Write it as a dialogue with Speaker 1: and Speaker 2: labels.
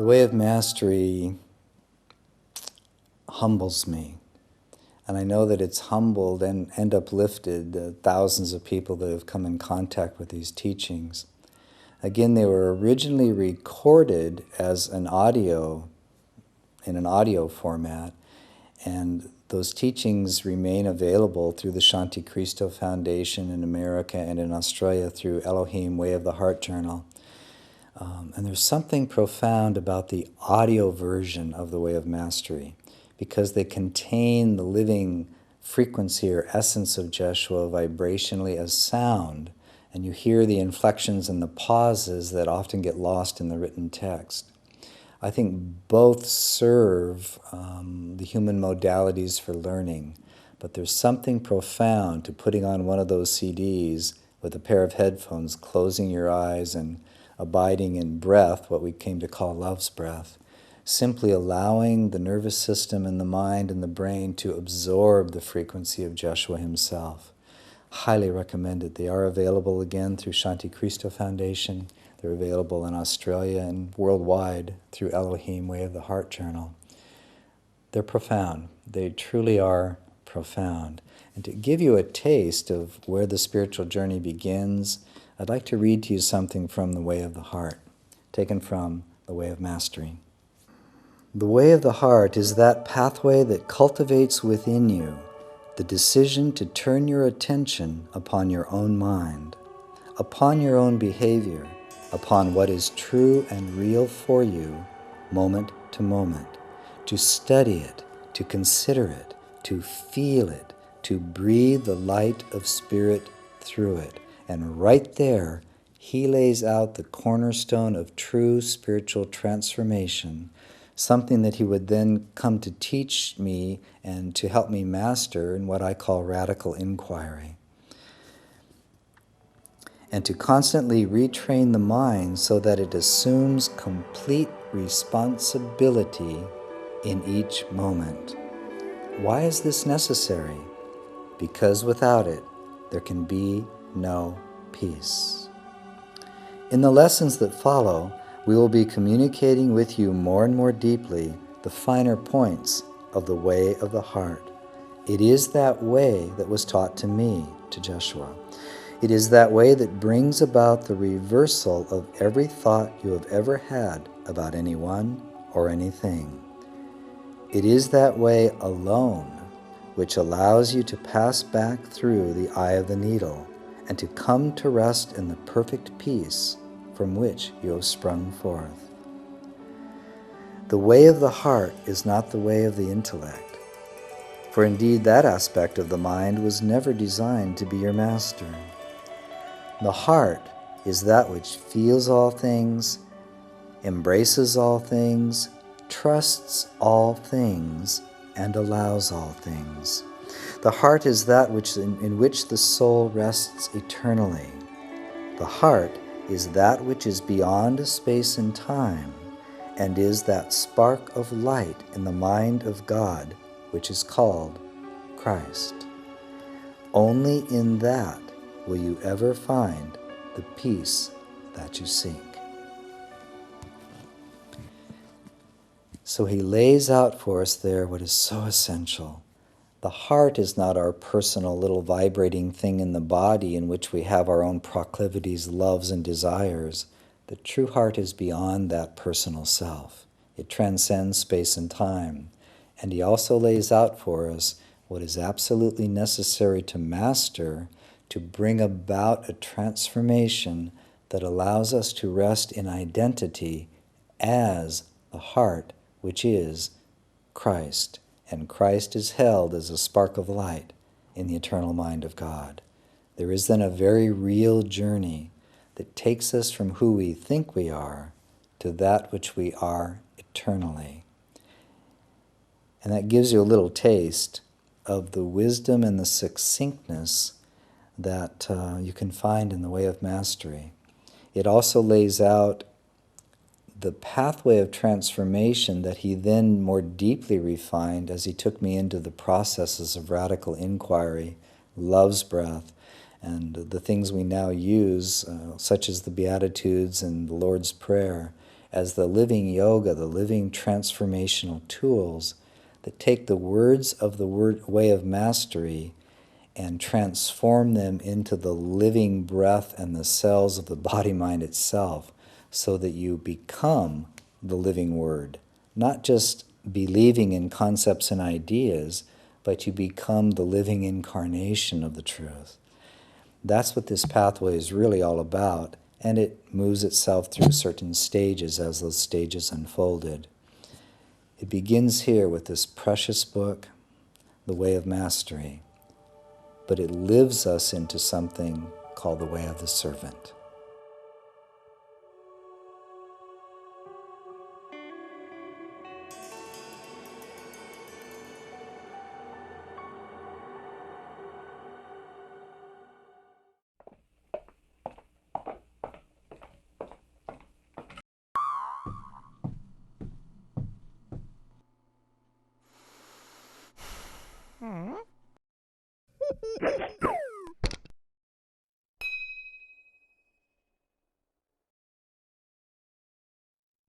Speaker 1: The way of mastery humbles me. And I know that it's humbled and uplifted thousands of people that have come in contact with these teachings. Again, they were originally recorded as an audio, in an audio format, and those teachings remain available through the Shanti Cristo Foundation in America and in Australia through Elohim Way of the Heart Journal. And there's something profound about the audio version of the Way of Mastery, because they contain the living frequency or essence of Jeshua vibrationally as sound, and you hear the inflections and the pauses that often get lost in the written text. I think both serve the human modalities for learning, but there's something profound to putting on one of those CDs with a pair of headphones, closing your eyes and abiding in breath, what we came to call love's breath, simply allowing the nervous system and the mind and the brain to absorb the frequency of Jeshua himself. Highly recommended. They are available again through Shanti Cristo Foundation. They're available in Australia and worldwide through Elohim Way of the Heart Journal. They're profound. They truly are profound. And to give you a taste of where the spiritual journey begins, I'd like to read to you something from the Way of the Heart, taken from the Way of Mastery. The way of the heart is that pathway that cultivates within you the decision to turn your attention upon your own mind, upon your own behavior, upon what is true and real for you, moment to moment, to study it, to consider it, to feel it, to breathe the light of Spirit through it. And right there, he lays out the cornerstone of true spiritual transformation, something that he would then come to teach me and to help me master in what I call radical inquiry. And to constantly retrain the mind so that it assumes complete responsibility in each moment. Why is this necessary? Because without it, there can be no peace. In the lessons that follow, we will be communicating with you more and more deeply the finer points of the way of the heart. It is that way that was taught to me, to Jeshua. It is that way that brings about the reversal of every thought you have ever had about anyone or anything. It is that way alone which allows you to pass back through the eye of the needle and to come to rest in the perfect peace from which you have sprung forth. The way of the heart is not the way of the intellect, for indeed that aspect of the mind was never designed to be your master. The heart is that which feels all things, embraces all things, trusts all things, and allows all things. The heart is that which in which the soul rests eternally. The heart is that which is beyond space and time, and is that spark of light in the mind of God, which is called Christ. Only in that will you ever find the peace that you seek. So he lays out for us there what is so essential. The heart is not our personal little vibrating thing in the body in which we have our own proclivities, loves, and desires. The true heart is beyond that personal self. It transcends space and time. And he also lays out for us what is absolutely necessary to master to bring about a transformation that allows us to rest in identity as the heart, which is Christ. And Christ is held as a spark of light in the eternal mind of God. There is then a very real journey that takes us from who we think we are to that which we are eternally. And that gives you a little taste of the wisdom and the succinctness that you can find in the Way of Mastery. It also lays out the pathway of transformation that he then more deeply refined as he took me into the processes of radical inquiry, love's breath, and the things we now use, such as the Beatitudes and the Lord's Prayer, as the living yoga, the living transformational tools that take the words of the way of mastery and transform them into the living breath and the cells of the body-mind itself, so that you become the living word. Not just believing in concepts and ideas, but you become the living incarnation of the truth. That's what this pathway is really all about, and it moves itself through certain stages as those stages unfolded. It begins here with this precious book, The Way of Mastery, but it lives us into something called the Way of the Servant.
Speaker 2: Hmm?